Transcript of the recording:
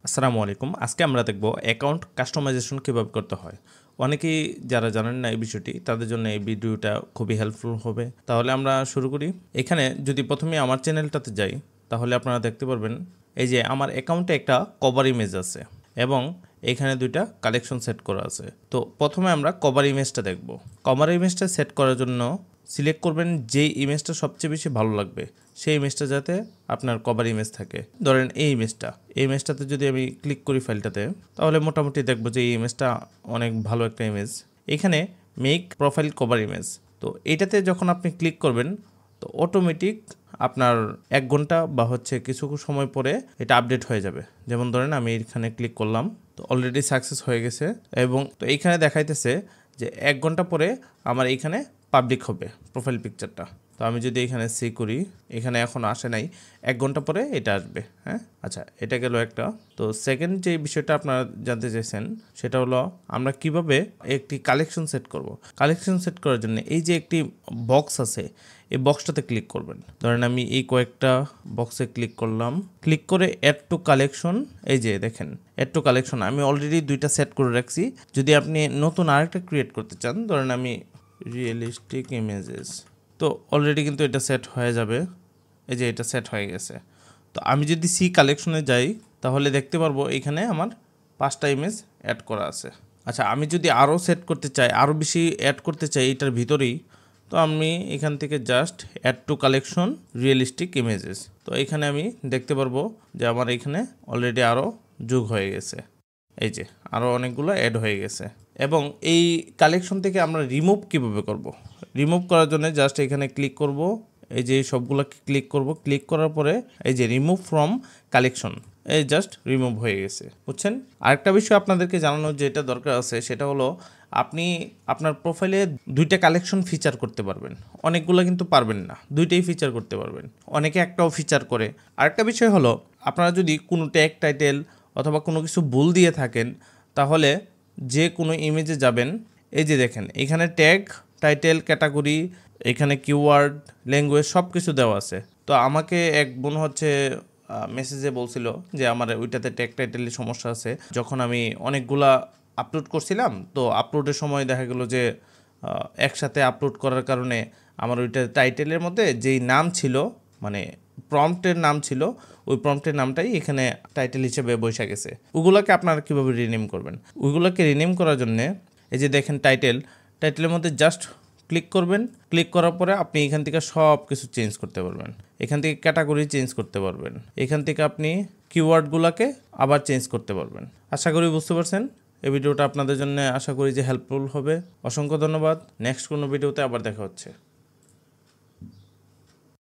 আসসালামু আলাইকুম। আজকে আমরা দেখব অ্যাকাউন্ট কাস্টমাইজেশন কিভাবে করতে হয়। অনেকেই যারা জানেন না এই বিষয়টি তাদের জন্য এই ভিডিওটা খুবই হেল্পফুল হবে। তাহলে আমরা শুরু করি। এখানে যদি প্রথমে আমার চ্যানেলটাতে যাই তাহলে আপনারা দেখতে পারবেন এই যে আমার অ্যাকাউন্টে একটা কভার ইমেজ আছে এবং এখানে দুইটা কালেকশন সেট করা আছে। তো প্রথমে আমরা কভার ইমেজটা দেখব। কভার ইমেজটা সেট করার জন্য সিলেক্ট করবেন যেই ইমেজটা সবচেয়ে বেশি ভালো লাগবে সেই ইমেজটা যাতে আপনার কভার ইমেজ থাকে। ধরেন এই ইমেজটাতে যদি আমি ক্লিক করি ফাইলটাতে তাহলে মোটামুটি দেখবো যে এই ইমেজটা অনেক ভালো একটা ইমেজ। এখানে মেক প্রোফাইল কভার ইমেজ, তো এইটাতে যখন আপনি ক্লিক করবেন তো অটোমেটিক আপনার 1 ঘন্টা বা কিছু সময় পরে এটা আপডেট হয়ে যাবে। যেমন ধরেন আমি এখানে ক্লিক করলাম, তো অলরেডি সাকসেস হয়ে গেছে এবং তো এইখানে দেখাইতেছে যে 1 ঘন্টা পরে আমার এইখানে পাবলিক হবে প্রোফাইল পিকচারটা। তো আমি যদি এখানে সি করি, এখানে এখন আসে নাই, 1 ঘন্টা পরে এটা আসবে। হ্যাঁ, আচ্ছা, এটা গেল একটা। তো সেকেন্ড যে বিষয়টা আপনারা জানতে চাইছেন সেটা হলো আমরা কিভাবে একটি কালেকশন সেট করব। কালেকশন সেট করার জন্য এই যে একটি বক্স আছে, এই বক্সটাতে ক্লিক করবেন। ধরেন আমি এই কয়েকটা বক্সে ক্লিক করলাম, ক্লিক করে অ্যাড টু কালেকশন। এই যে দেখেন অ্যাড টু কালেকশন আমি অলরেডি 2টা সেট করে রাখছি। যদি আপনি নতুন আরেকটা ক্রিয়েট করতে চান, ধরেন আমি রিয়েলিস্টিক ইমেজেস, তো অলরেডি কিন্তু এটা সেট হয়ে যাবে। এই যে এটা সেট হয়ে গেছে। তো আমি যদি সি কালেকশনে যাই তাহলে দেখতে পারবো এখানে আমার 5টা ইমেজ অ্যাড করা আছে। আচ্ছা, আমি যদি আরও সেট করতে চাই, আরও বেশি অ্যাড করতে চাই এটার ভিতরেই, তো আমি এখান থেকে just add to collection realistic images, তো এখানে আমি দেখতে পারবো যে আমার এখানে অলরেডি আরও যোগ হয়ে গেছে। এই যে আরও অনেকগুলো অ্যাড হয়ে গেছে। এবং এই কালেকশন থেকে আমরা রিমুভ কিভাবে করব। রিমুভ করার জন্য জাস্ট এখানে ক্লিক করব, এই যে সবগুলোকে ক্লিক করব। ক্লিক করার পরে এই যে রিমুভ ফ্রম কালেকশন, এই জাস্ট রিমুভ হয়ে গেছে। বুঝছেন? আরেকটা বিষয় আপনাদেরকে জানানোর যেটা দরকার আছে সেটা হলো আপনি আপনার প্রোফাইলে 2টা কালেকশন ফিচার করতে পারবেন। অনেকগুলো কিন্তু পারবেন না, 2টাই ফিচার করতে পারবেন। অনেকে একটাও ফিচার করে। আরেকটা বিষয় হলো আপনারা যদি কোনো ট্যাগ টাইটেল অথবা কোনো কিছু ভুল দিয়ে থাকেন তাহলে যে কোনো ইমেজে যাবেন, এই যে দেখেন এখানে ট্যাগ টাইটেল ক্যাটাগরি, এখানে কিওয়ার্ড ল্যাঙ্গুয়েজ সব কিছু দেওয়া আছে। তো আমাকে এক বোন মেসেজে বলছিল যে আমার ওইটাতে ট্যাগ টাইটেলের সমস্যা আছে। যখন আমি অনেকগুলা আপলোড করছিলাম তো আপলোডের সময় দেখা গেল যে একসাথে আপলোড করার কারণে আমার ওইটা টাইটেলের মধ্যে যেই নাম ছিল, মানে প্রম্পটের নাম ছিল, ওই প্রম্পটের নামটাই এখানে টাইটেল হিসেবে বসে গেছে। ওগুলোকে আপনারা কীভাবে রিনেম করবেন? ওইগুলোকে রিনেম করার জন্যে এই যে দেখেন টাইটেলের মধ্যে জাস্ট ক্লিক করবেন। ক্লিক করার পরে আপনি এখান থেকে সব কিছু চেঞ্জ করতে পারবেন। এখান থেকে ক্যাটাগরি চেঞ্জ করতে পারবেন। এখান থেকে আপনি কিওয়ার্ডগুলোকে আবার চেঞ্জ করতে পারবেন। আশা করি বুঝতে পারছেন। এই ভিডিওটা আপনাদের জন্য আশা করি যে হেল্পফুল হবে। অসংখ্য ধন্যবাদ। নেক্সট কোনো ভিডিওতে আবার দেখা হচ্ছে।